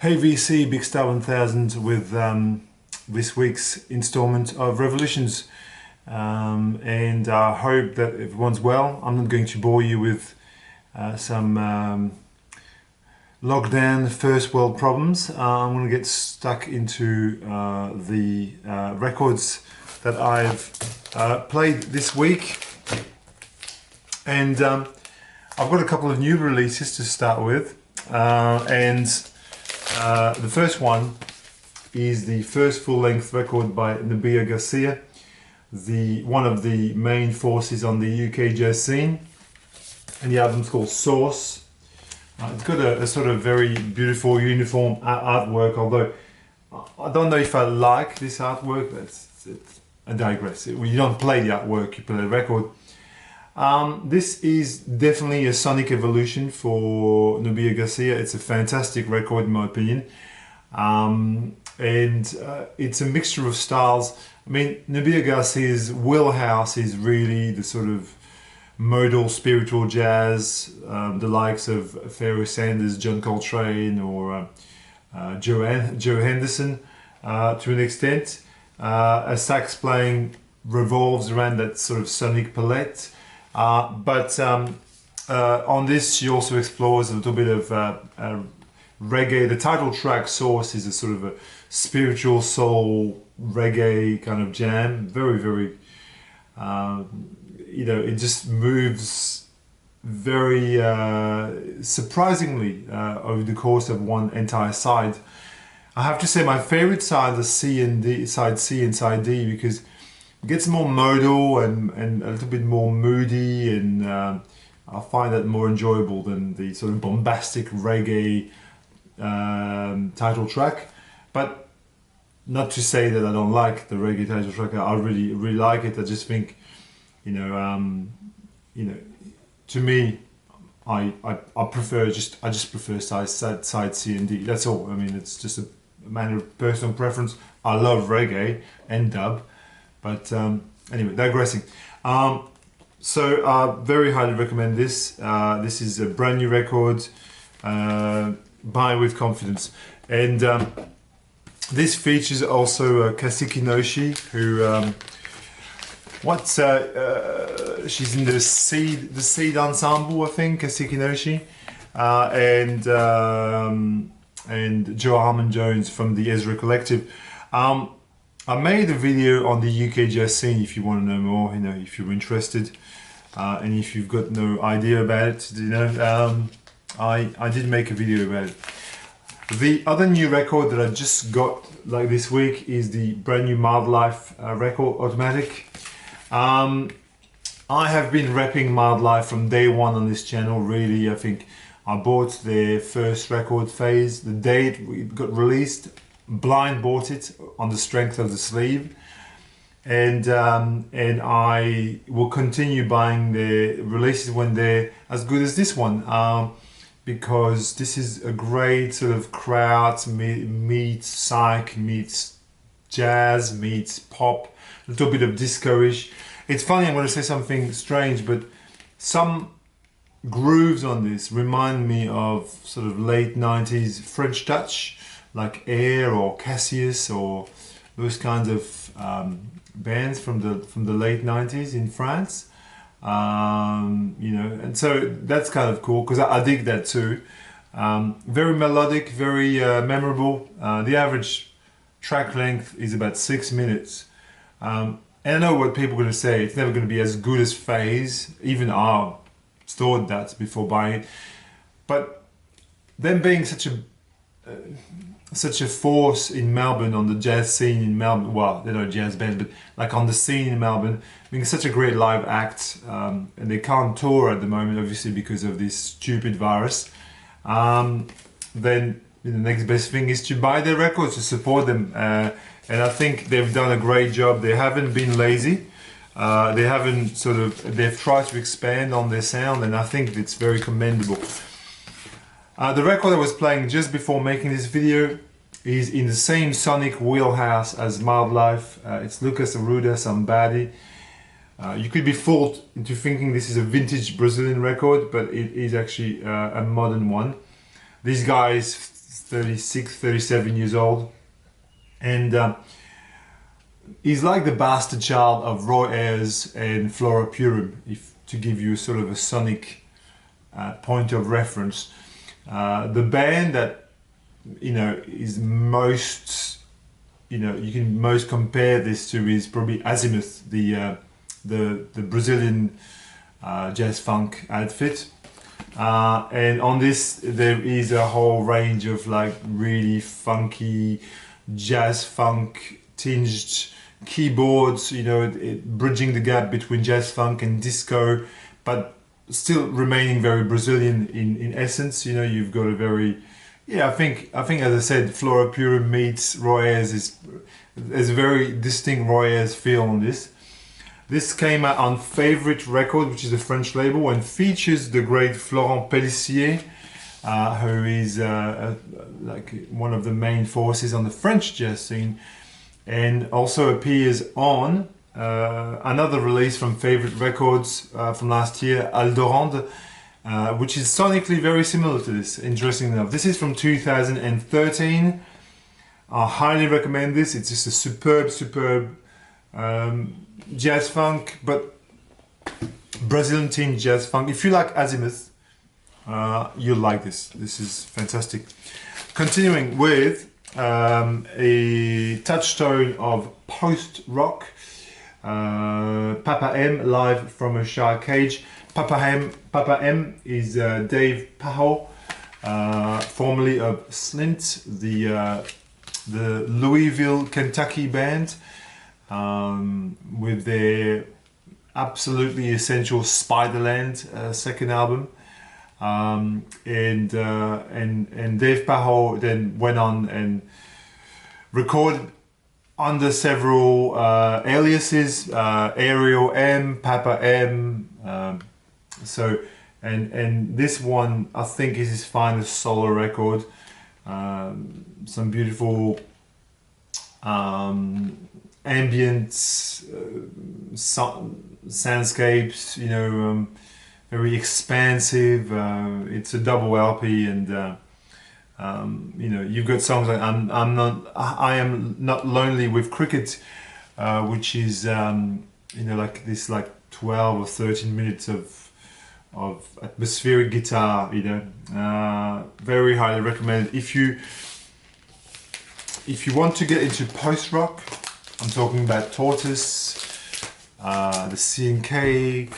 Hey VC, Big Star 1000 with this week's installment of Revolutions, and I hope that everyone's well. I'm not going to bore you with some lockdown first world problems. I'm going to get stuck into the records that I've played this week, and I've got a couple of new releases to start with, and the first one is the first full-length record by Nubia Garcia, one of the main forces on the UK jazz scene, and the album's called Source. It's got a sort of very beautiful uniform artwork, although I don't know if I like this artwork. I digress. You don't play the artwork, you play the record. This is definitely a sonic evolution for Nubia Garcia. It's a fantastic record in my opinion, and it's a mixture of styles. I mean, Nubia Garcia's wheelhouse is really the sort of modal spiritual jazz, the likes of Pharoah Sanders, John Coltrane, or Joe Henderson to an extent. A sax playing revolves around that sort of sonic palette. But on this she also explores a little bit of reggae. The title track, Source, is a sort of a spiritual soul reggae kind of jam. Very, very, it just moves very surprisingly over the course of one entire side. I have to say my favorite side is side C and side D, because it gets more modal and a little bit more moody, and I find that more enjoyable than the sort of bombastic reggae title track. But not to say that I don't like the reggae title track. I really like it. I just think, to me, I just prefer side C and D. That's all. I mean, it's just a matter of personal preference. I love reggae and dub. But anyway, digressing. So very highly recommend this. This is a brand new record. Buy with confidence. And this features also Kasiki Noshi, who she's in the Seed Ensemble, I think. Kasiki Noshi, and Joe Harmon-Jones from the Ezra Collective. I made a video on the UK jazz scene if you want to know more, if you're interested, and if you've got no idea about it, I did make a video about it. The other new record that I just got this week is the brand new Mild Life record, Automatic. I have been repping Mild Life from day one on this channel, really. I think I bought their first record, Phase, the day it got released. Blind bought it on the strength of the sleeve, and I will continue buying the releases when they're as good as this one, because this is a great sort of crowd meets psych meets jazz meets pop, a little bit of disco-ish. It's funny, I'm going to say something strange, but some grooves on this remind me of sort of late 90s French touch, like Air or Cassius or those kinds of bands from the late 90s in France, and so that's kind of cool, because I dig that too. Very melodic, very memorable. The average track length is about 6 minutes, and I know what people are going to say. It's never going to be as good as Phase. Even I thought that before buying it, but them being such a force in Melbourne, on the jazz scene in Melbourne, well, they're not jazz bands, but like on the scene in Melbourne, being such a great live act, and they can't tour at the moment, obviously, because of this stupid virus, then the next best thing is to buy their records, to support them, and I think they've done a great job. They haven't been lazy. They've tried to expand on their sound, and I think it's very commendable. The record I was playing just before making this video is in the same sonic wheelhouse as Mild Life. It's Lucas Arruda, Somebody. You could be fooled into thinking this is a vintage Brazilian record, but it is actually a modern one. These guys 36, 37 years old. And he's like the bastard child of Roy Ayers and Flora Purim, if to give you sort of a sonic point of reference. The band that is most, you can most compare this to is probably Azimuth, the Brazilian jazz funk outfit. And on this there is a whole range of like really funky jazz funk tinged keyboards, bridging the gap between jazz funk and disco, but still remaining very Brazilian in essence. You've got a very, I think as I said, Flora Purim meets Roy Ayers there's a very distinct Roy Ayers feel on this. This came out on Favorite Record, which is a French label, and features the great Florent Pellissier, who is like one of the main forces on the French jazz scene, and also appears on another release from Favorite Records from last year, Aldorande, which is sonically very similar to this, interesting enough. This is from 2013. I highly recommend this. It's just a superb jazz funk, but Brazilian teen jazz funk. If you like Azimuth, you'll like this. This is fantastic. Continuing with a touchstone of post-rock, Papa M, live from a shark cage. Papa M is Dave Pajo, formerly of Slint, the Louisville, Kentucky band, with their absolutely essential Spiderland second album, and Dave Pajo then went on and recorded under several aliases, Aerial M, Papa M, and this one I think is his finest solo record. Some beautiful ambient soundscapes, very expansive. It's a double LP, and you've got songs like I am not lonely with cricket, which is like this, like 12 or 13 minutes of atmospheric guitar. Very highly recommended if you want to get into post rock. I'm talking about Tortoise, the Sea and Cake,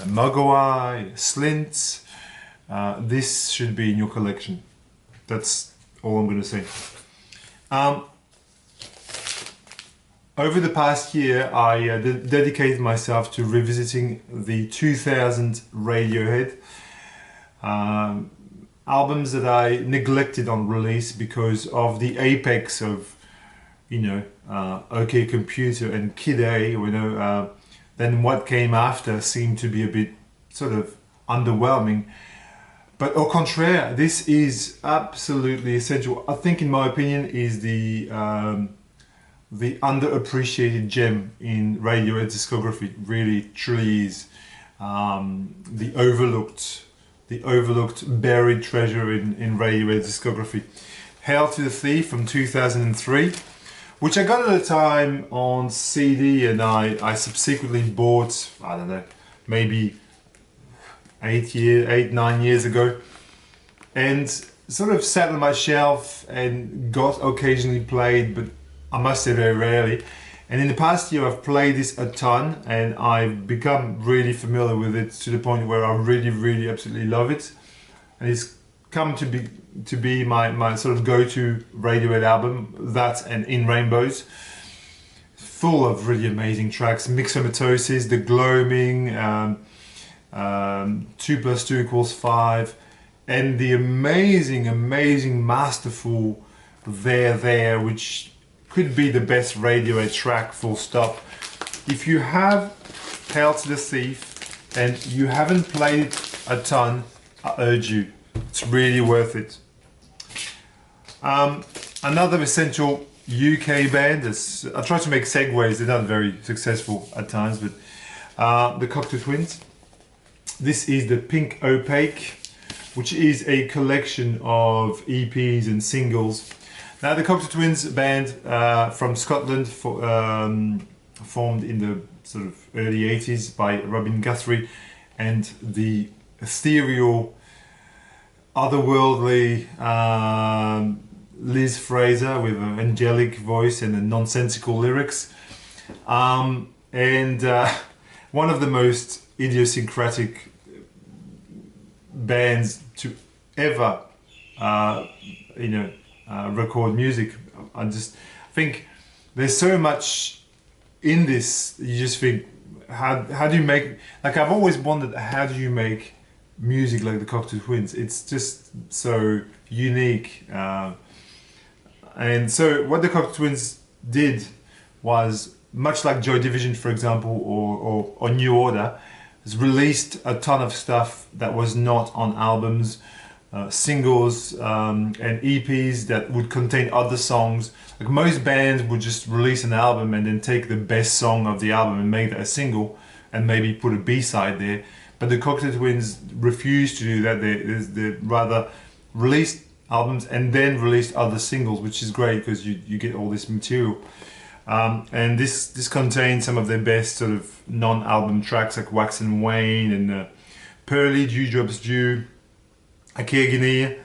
Mogwai, Slint. This should be in your collection. That's all I'm going to say. Over the past year, I dedicated myself to revisiting the 2000 Radiohead albums that I neglected on release because of the apex of, OK Computer and Kid A. Then what came after seemed to be a bit sort of underwhelming. But au contraire, this is absolutely essential. I think, in my opinion, is the underappreciated gem in Radiohead's discography. Really, truly is the overlooked buried treasure in Radiohead's discography. Hail to the Thief from 2003, which I got at the time on CD, and I subsequently bought, I don't know, maybe 9 years ago, and sort of sat on my shelf and got occasionally played, but I must say very rarely. And in the past year I've played this a ton, and I've become really familiar with it to the point where I really absolutely love it, and it's come to be my sort of go-to Radiohead album, that and In Rainbows, full of really amazing tracks. Myxomatosis, The Gloaming, 2 + 2 = 5, and the amazing masterful There, which could be the best Radiohead track, full stop. If you have Hail to the Thief and you haven't played it a ton, I urge you, it's really worth it. Another essential UK band, I try to make segues, they're not very successful at times, but the Cocteau Twins. This is the Pink Opaque which is a collection of EPs and singles. Now, the Cocteau Twins band from Scotland, formed in the sort of early 80s by Robin Guthrie and the ethereal, otherworldly Liz Fraser with an angelic voice and a nonsensical lyrics. And one of the most idiosyncratic bands to ever, record music. I just think there's so much in this. You just think, how do you make, like, I've always wondered, how do you make music like the Cocteau Twins? It's just so unique. And so what the Cocteau Twins did was, much like Joy Division, for example, or New Order, has released a ton of stuff that was not on albums, singles and EPs that would contain other songs. Like, most bands would just release an album and then take the best song of the album and make that a single and maybe put a B-side there. But the Cocteau Twins refused to do that. They rather released albums and then released other singles, which is great because you get all this material. And this contains some of their best sort of non-album tracks, like Wax and Wane and Pearly, Dewdrops Dew, Akegini,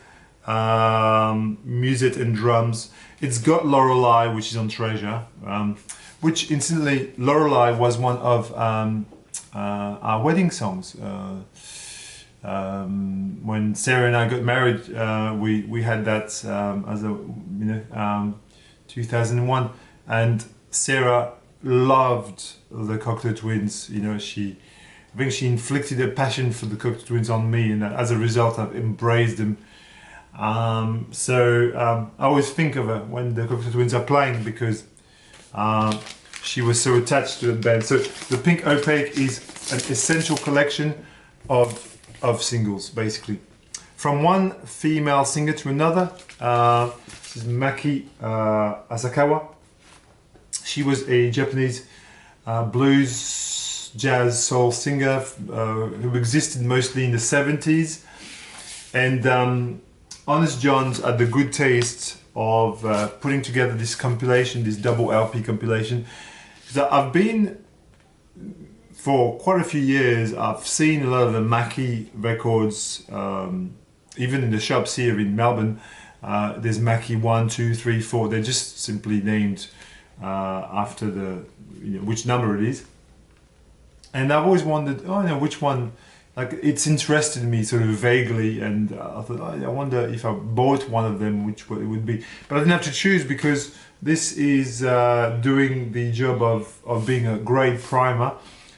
Musette and Drums. It's got Lorelei, which is on Treasure, which incidentally, Lorelei was one of our wedding songs. When Sarah and I got married, we had that as a 2001, and Sarah loved the Cocteau Twins. I think she inflicted a passion for the Cocteau Twins on me, and as a result, I've embraced them. I always think of her when the Cocteau Twins are playing, because she was so attached to the band. So the Pink Opaque is an essential collection of singles, basically, from one female singer to another. This is Maki Asakawa. She was a Japanese blues, jazz, soul singer who existed mostly in the 70s. And Honest Johns had the good taste of putting together this compilation, this double LP compilation. So I've been, for quite a few years, I've seen a lot of the Mackie records, even in the shops here in Melbourne. There's Mackie 1, 2, 3, 4. They're just simply named after the which number it is. And I've always wondered, which one. Like, it's interested me sort of vaguely, and I thought, I wonder if I bought one of them, which it would be. But I didn't have to choose, because this is doing the job of being a great primer.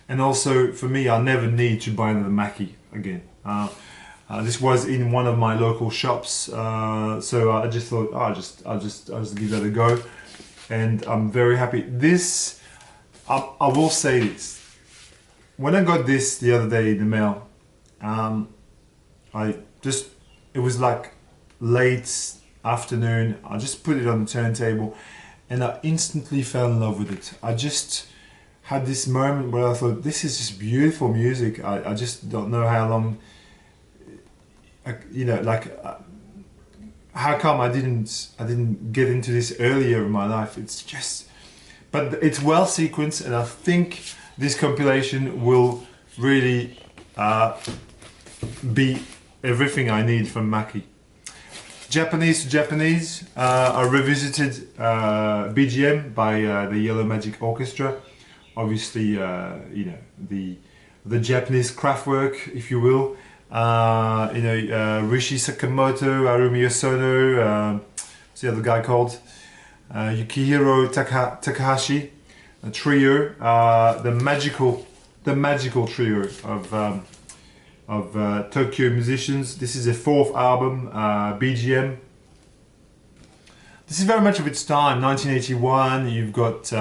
And also, for me, I never need to buy another Mackie again. This was in one of my local shops, so I just thought, I'll just give that a go, and I'm very happy. This, I will say this. When I got this the other day in the mail, it was like late afternoon. I just put it on the turntable, and I instantly fell in love with it. I just had this moment where I thought, this is just beautiful music. I just don't know how long, how come I didn't get into this earlier in my life. It's just, but it's well sequenced, and I think this compilation will really be everything I need from Mackie. Japanese to Japanese, I revisited BGM by the Yellow Magic Orchestra. Obviously, the Japanese Kraftwerk, if you will. Rishi Sakamoto, Harumi Osono, what's the other guy called? Yukihiro Takahashi. A trio, the magical trio of Tokyo musicians. This is a fourth album, BGM. This is very much of its time, 1981. You've got,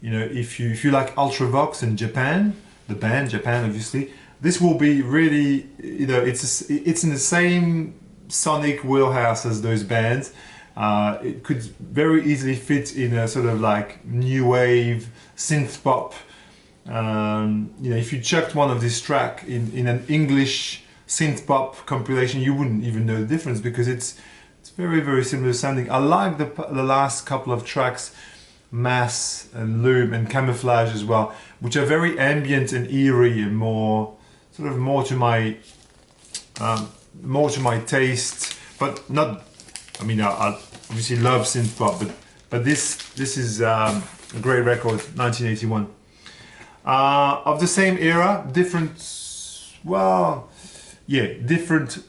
if you like Ultravox and Japan, the band Japan, obviously, this will be really, it's in the same sonic wheelhouse as those bands. It could very easily fit in a sort of like new wave synth-pop. If you chucked one of this track in an English synth-pop compilation, you wouldn't even know the difference because it's very, very similar sounding. I like the last couple of tracks, Mass and Loom and Camouflage as well, which are very ambient and eerie and more to my taste, but not. I mean, I obviously love synth pop, but this is a great record, 1981. Of the same era, different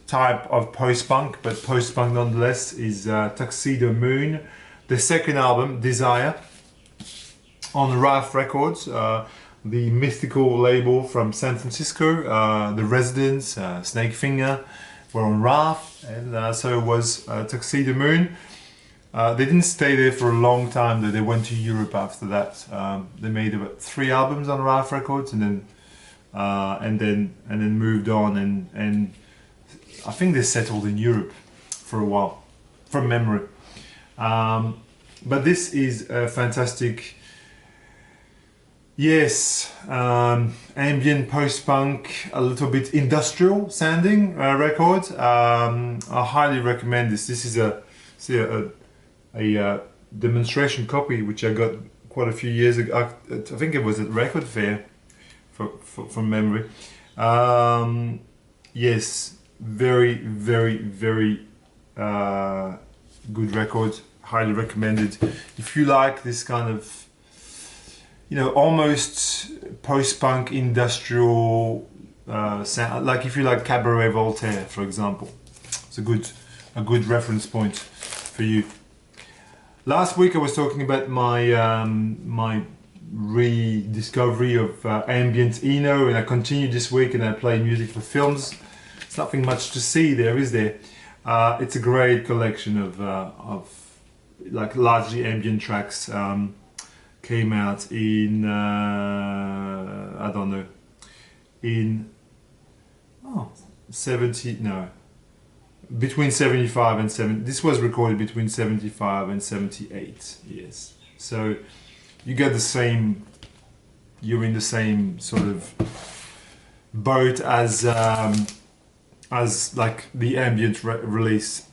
type of post-punk, but post-punk nonetheless, is Tuxedo Moon, the second album, Desire, on Raf Records, the mythical label from San Francisco. The Residents, Snakefinger were on Raf, and so was Tuxedo Moon. They didn't stay there for a long time though. They went to Europe after that. They made about 3 albums on Raf Records, and then moved on, and I think they settled in Europe for a while, from memory. But this is a fantastic, ambient post-punk, a little bit industrial sounding record. I highly recommend this. This is a demonstration copy which I got quite a few years ago. I think it was at Record Fair, from memory. Yes, very, very, very good record. Highly recommended. If you like this kind of, almost post-punk industrial sound, like if you like Cabaret Voltaire, for example, it's a good reference point for you. Last week I was talking about my my rediscovery of ambient Eno, and I continued this week and I play music for films. It's nothing much to see there, is there? It's a great collection of like largely ambient tracks. Came out in I don't know, in between 75 and 70. This was recorded between 75 and 78. Yes, so you get the same. You're in the same sort of boat as like the ambient release.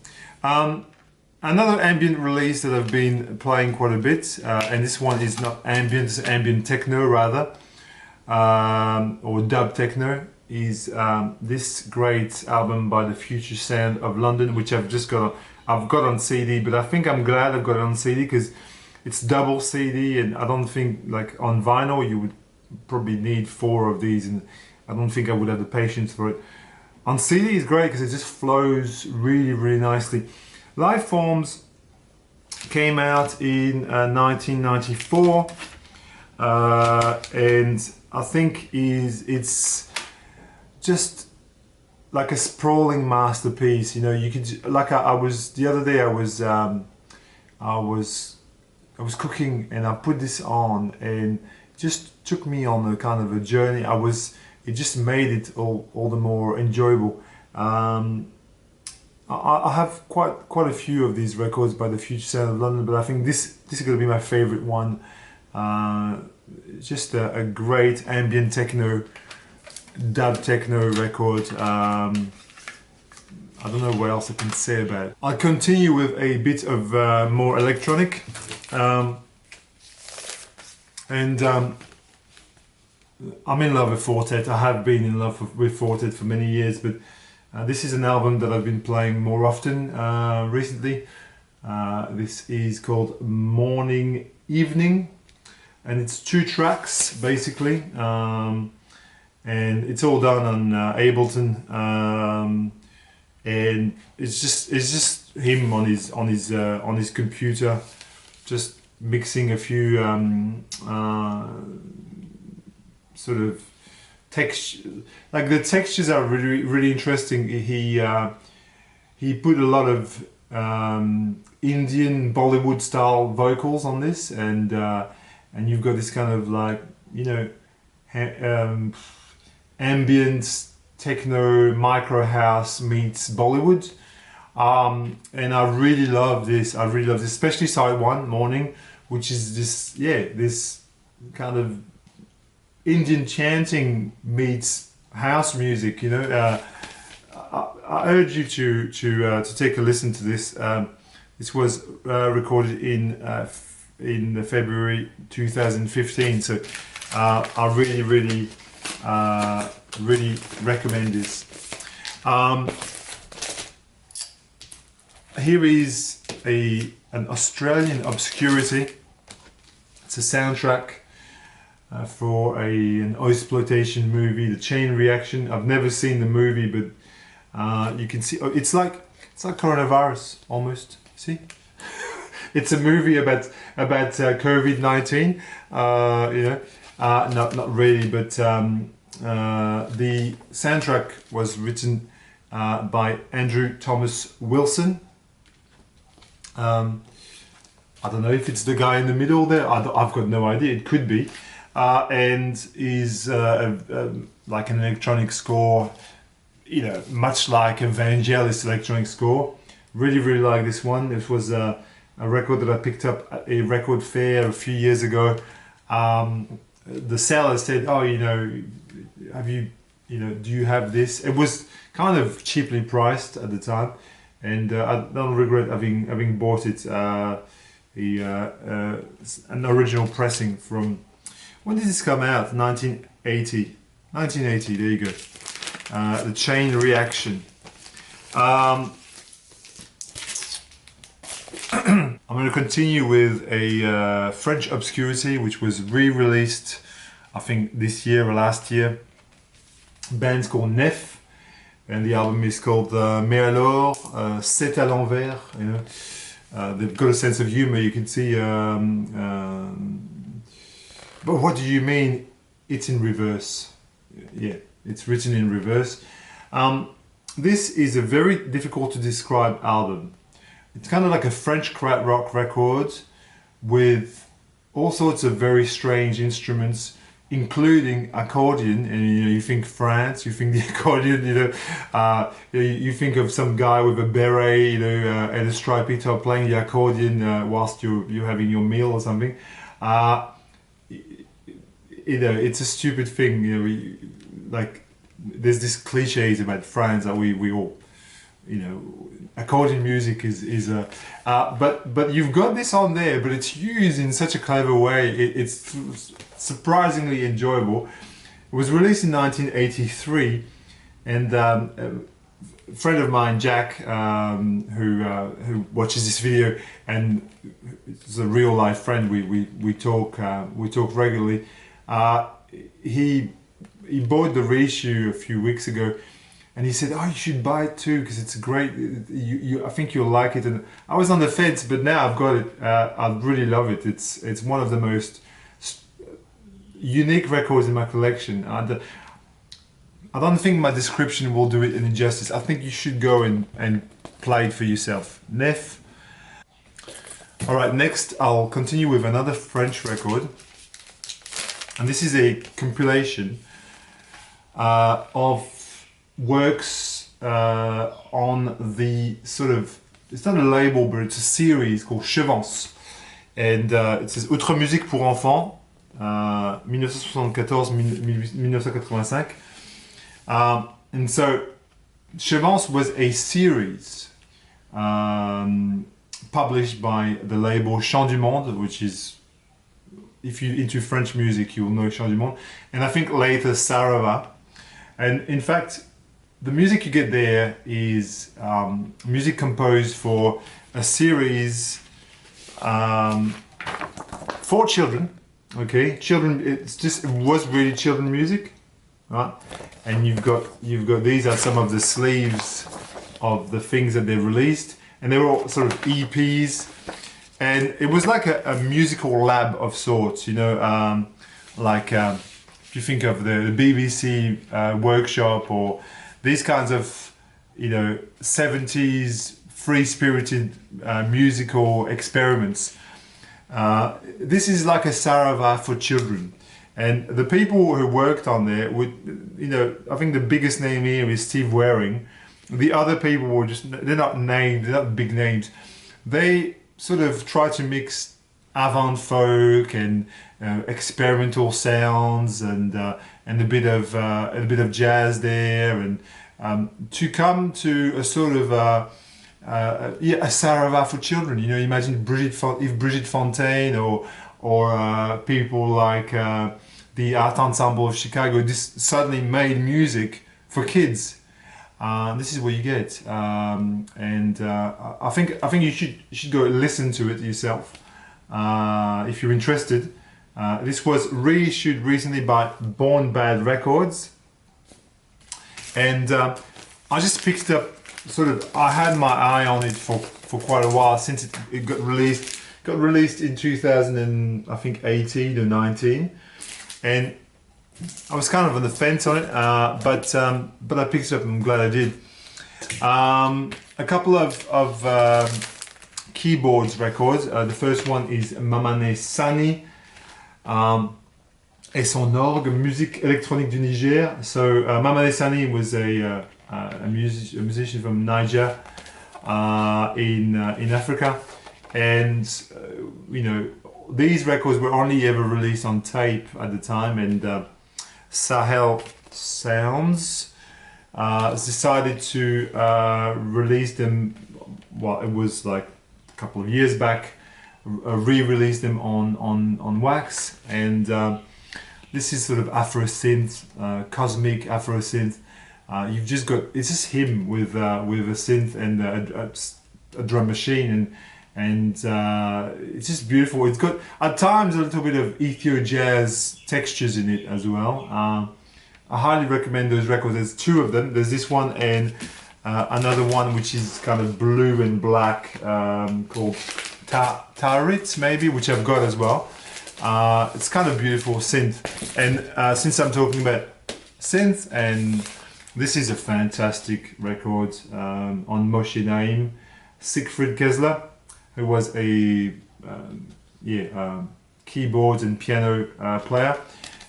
Another ambient release that I've been playing quite a bit, and this one is not ambient, it's ambient techno rather, or dub techno, is this great album by the Future Sound of London, which I've got on CD, but I think I'm glad I've got it on CD because it's double CD, and I don't think, like on vinyl you would probably need 4 of these, and I don't think I would have the patience for it. On CD it's great because it just flows really, really nicely. Life Forms came out in 1994, and I think it's just like a sprawling masterpiece. You could, like I was the other day. I was cooking and I put this on, and it just took me on a kind of a journey. It just made it all the more enjoyable. I have quite a few of these records by the Future Sound of London, but I think this is going to be my favorite one. Just a great ambient techno, dub techno record. I don't know what else I can say about it. I'll continue with a bit of more electronic, and I'm in love with Fortet. I have been in love with Fortet for many years, but this is an album that I've been playing more often recently. This is called Morning Evening, and it's 2 tracks basically, and it's all done on Ableton, and it's just him on his computer, just mixing a few sort of texture. Like the textures are really, really interesting. He put a lot of Indian Bollywood style vocals on this, and you've got this kind of like, ambient techno micro house meets Bollywood, and I really love this. Especially side 1, Morning, which is this kind of Indian chanting meets house music, I urge you to take a listen to this. This was recorded in February 2015, so I really recommend this. Here is an Australian obscurity. It's a soundtrack for an exploitation movie, The Chain Reaction. I've never seen the movie, but you can see it's like coronavirus almost. See, it's a movie about COVID-19. Not really, but the soundtrack was written by Andrew Thomas Wilson. I don't know if it's the guy in the middle there. I've got no idea. It could be, and is like an electronic score, much like Evangelist electronic score. Really like this one. This was a record that I picked up at a record fair a few years ago. The seller said, "Oh, have you, do you have this?" It was kind of cheaply priced at the time, and I don't regret having bought it. An original pressing from, when did this come out? 1980. 1980. There you go. The Chain Reaction. I'm going to continue with a French obscurity which was re-released, I think this year or last year. The band's called Nef, and the album is called Mais alors, C'est à l'envers. They've got a sense of humor, you can see. But what do you mean? It's in reverse. Yeah, it's written in reverse. This is a very difficult to describe album. It's kind of like a French krautrock record with all sorts of very strange instruments, including accordion. And you think France, you think the accordion. You think of some guy with a beret, and a stripy top playing the accordion whilst you're having your meal or something. It's a stupid thing. Like there's this cliches about France that we all. Accordion music is but you've got this on there, but it's used in such a clever way. It's surprisingly enjoyable. It was released in 1983, and a friend of mine, Jack, who watches this video, and is a real life friend. We talk regularly. He bought the reissue a few weeks ago. And he said, "Oh, you should buy it too because it's great. I think you'll like it." And I was on the fence, but now I've got it. I really love it. It's one of the most unique records in my collection. I don't think my description will do it an injustice. I think you should go and play it for yourself. Nef. All right, next I'll continue with another French record, and this is a compilation of works on the sort of, it's not a label, but it's a series called Chevance, and it says Autre musique pour enfants, 1974-1985. And so Chevance was a series published by the label Chant du Monde, which is, if you're into French music, you'll know Chant du Monde, and I think later Sarava. And in fact, the music you get there is music composed for a series for children. Okay, children. It was really children music, right? And you've got these are some of the sleeves of the things that they released, and they were all sort of EPs, and it was like a musical lab of sorts, like if you think of the BBC workshop or these kinds of, 70s free-spirited musical experiments. This is like a Sarava for children. And the people who worked on there would, I think the biggest name here is Steve Waring. The other people were they're not named, they're not big names. They sort of try to mix avant folk and experimental sounds and a bit of jazz there, and to come to a sort of a Sarava for children. You know, imagine Brigitte Fontaine or people like the Art Ensemble of Chicago just suddenly made music for kids. This is what you get, and I think you should go listen to it yourself if you're interested. This was reissued recently by Born Bad Records, and I just picked up. I had my eye on it for quite a while since it got released. Got released in 2018 or 19, and I was kind of on the fence on it, but I picked it up and I'm glad I did. A couple of keyboards records. The first one is Mamane Sani et son orgue, musique électronique du Niger. So Mamane Sani was a musician from Niger in Africa, and you know, these records were only ever released on tape at the time, and Sahel Sounds decided to release them. Well, it was like a couple of years back, re-release them on wax, and this is sort of Afro synth, cosmic Afro synth. You've just got, it's just him with a synth and a drum machine, and it's just beautiful. It's got at times a little bit of Ethio jazz textures in it as well. I highly recommend those records. There's two of them. There's this one and another one which is kind of blue and black, called Tarit maybe, which I've got as well. It's kind of beautiful synth, and since I'm talking about synth, and this is a fantastic record on Moshe Naim, Siegfried Kessler, who was a keyboard and piano player,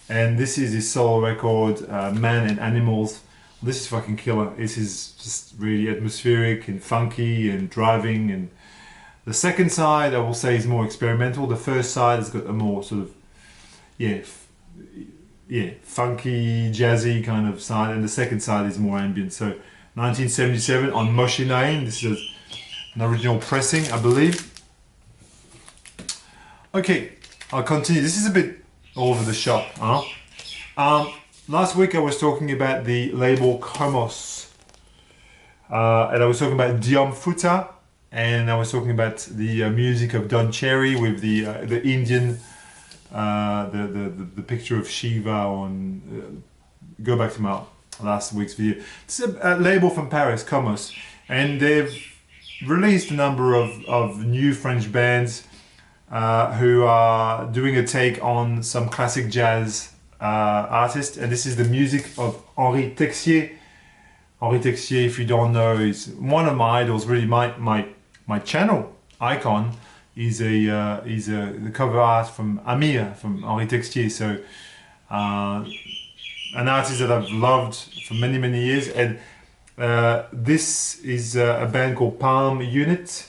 and this is his solo record, Man and Animals. This is fucking killer. This is just really atmospheric and funky and driving, and the second side I will say is more experimental. The first side has got a more sort of funky, jazzy kind of side, and the second side is more ambient. So 1977 on Moshe Naim. This is an original pressing, I believe. Okay, I'll continue. This is a bit all over the shop, huh? Last week I was talking about the label Komos, and I was talking about Diom Futa, and I was talking about the music of Don Cherry with the Indian, the picture of Shiva on. Go back to my last week's video. It's a label from Paris, Komos, and they've released a number of new French bands who are doing a take on some classic jazz artists, and this is the music of Henri Texier. Henri Texier, if you don't know, is one of my idols. Really, my channel icon is the cover art from Amir from Henri Texier. So an artist that I've loved for many years, and this is a band called Palm Unit.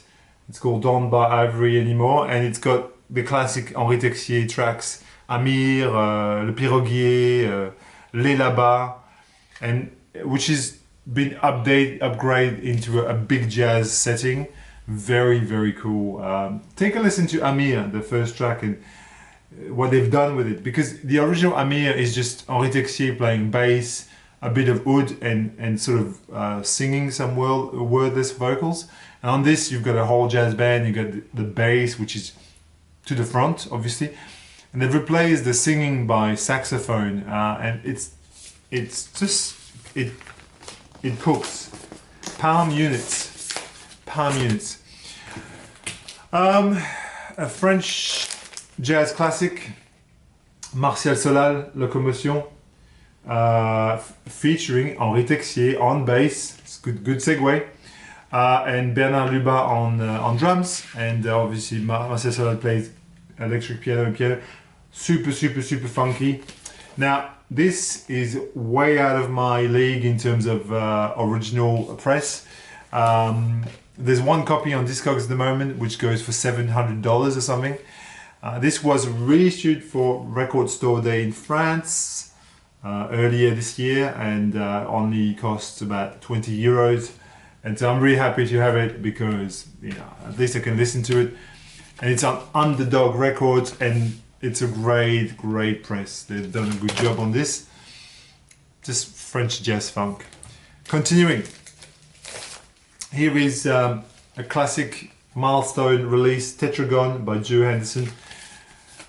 It's called Don't Buy Ivory Anymore, and it's got the classic Henri Texier tracks, Amir, Le Piroguier, Les Là-bas, and which has been upgraded into a big jazz setting. Very cool. Take a listen to Amir, the first track, and what they've done with it, because the original Amir is just Henri Texier playing bass, a bit of oud, and sort of singing some wordless vocals. And on this, you've got a whole jazz band. You've got the bass, which is to the front, obviously, and they've replaced the singing by saxophone, and it's just it cooks. Palm Units. A French jazz classic, Martial Solal, Locomotion, featuring Henri Texier on bass. It's good segue. And Bernard Lubat on drums, and obviously Marcel Solal plays electric piano and piano. Super funky. Now this is way out of my league in terms of original press. There's one copy on Discogs at the moment which goes for $700 or something. This was reissued for Record Store Day in France earlier this year, and only costs about 20 euros. And so I'm really happy to have it because, you know, at least I can listen to it. And it's on Underdog Records, and it's a great press. They've done a good job on this. Just French jazz funk. Continuing. Here is a classic milestone release, Tetragon by Joe Henderson.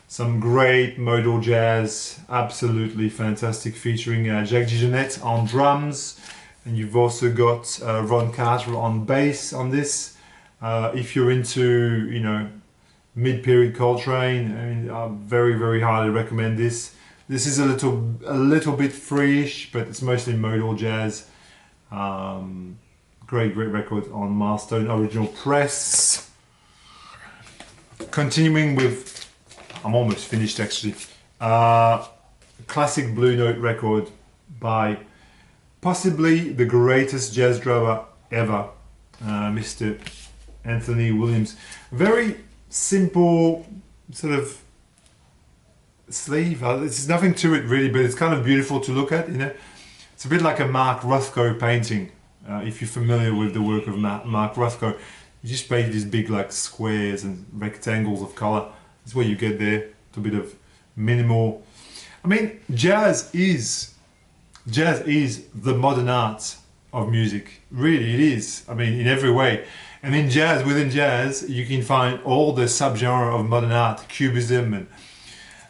Some great modal jazz, absolutely fantastic, featuring Jacques Dijonette on drums. And you've also got Ron Carter on bass on this. If you're into, you know, mid-period Coltrane, I mean, I very highly recommend this. This is a little bit free-ish, but it's mostly modal jazz. Great record on Milestone original press. Continuing with, I'm almost finished actually. Classic Blue Note record by possibly the greatest jazz drummer ever, Mr. Anthony Williams. Very simple sort of sleeve. There's nothing to it really, but it's kind of beautiful to look at, you know. It's a bit like a Mark Rothko painting. If you're familiar with the work of Mark Rothko, you just paint these big like squares and rectangles of color. That's what you get there. It's a bit of minimal. I mean, jazz is the modern art of music. Really, it is. I mean, in every way. And in jazz, within jazz, you can find all the subgenre of modern art: cubism and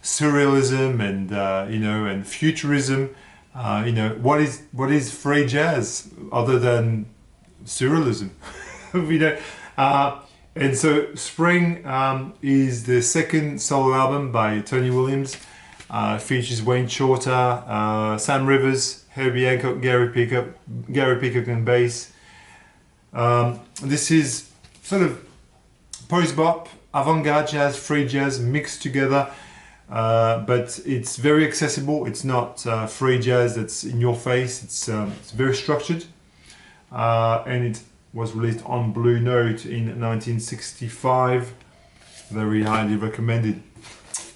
surrealism, and you know, and futurism. You know, what is free jazz other than surrealism? You know, and so Spring is the second solo album by Tony Williams. Features Wayne Shorter, Sam Rivers, Herbie Hancock, Gary Peacock on bass. This is sort of post-bop, avant-garde jazz, free jazz mixed together. But it's very accessible. It's not free jazz that's in your face. It's very structured, and it was released on Blue Note in 1965. Very highly recommended.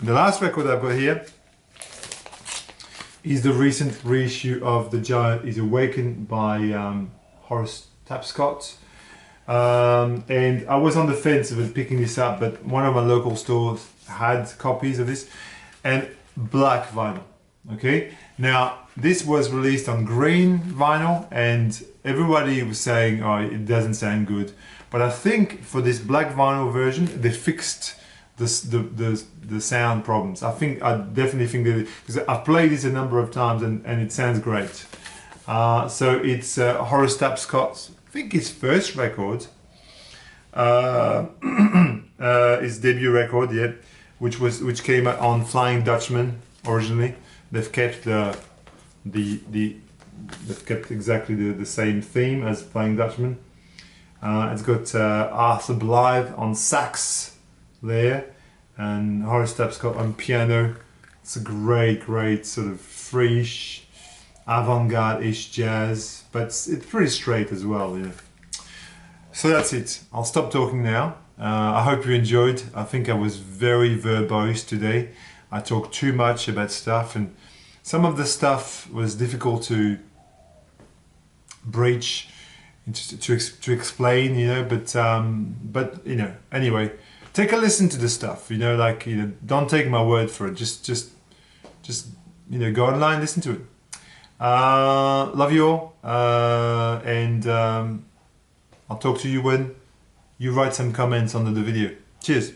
The last record I've got here is the recent reissue of The Giant Is Awakened by Horace Tapscott. And I was on the fence of picking this up, but one of my local stores had copies of this, and black vinyl. Okay, now this was released on green vinyl, and everybody was saying, oh, it doesn't sound good. But I think for this black vinyl version, they fixed the sound problems. I definitely think that, because I've played this a number of times, and it sounds great. So it's Horace Tapscott's, I think his first record, his debut record, yeah, which came out on Flying Dutchman originally. They've kept they've kept exactly the same theme as Flying Dutchman. It's got Arthur Blythe on sax there, and Horace Tapscott on piano. It's a great sort of free-ish, avant-garde-ish jazz, but it's pretty straight as well, yeah. So that's it. I'll stop talking now. I hope you enjoyed. I think I was very verbose today. I talked too much about stuff, and some of the stuff was difficult to breach, to explain, you know. But you know, anyway, take a listen to the stuff. You know, like, you know, don't take my word for it. Just you know, go online, listen to it. Love you all, and I'll talk to you when you write some comments under the video. Cheers.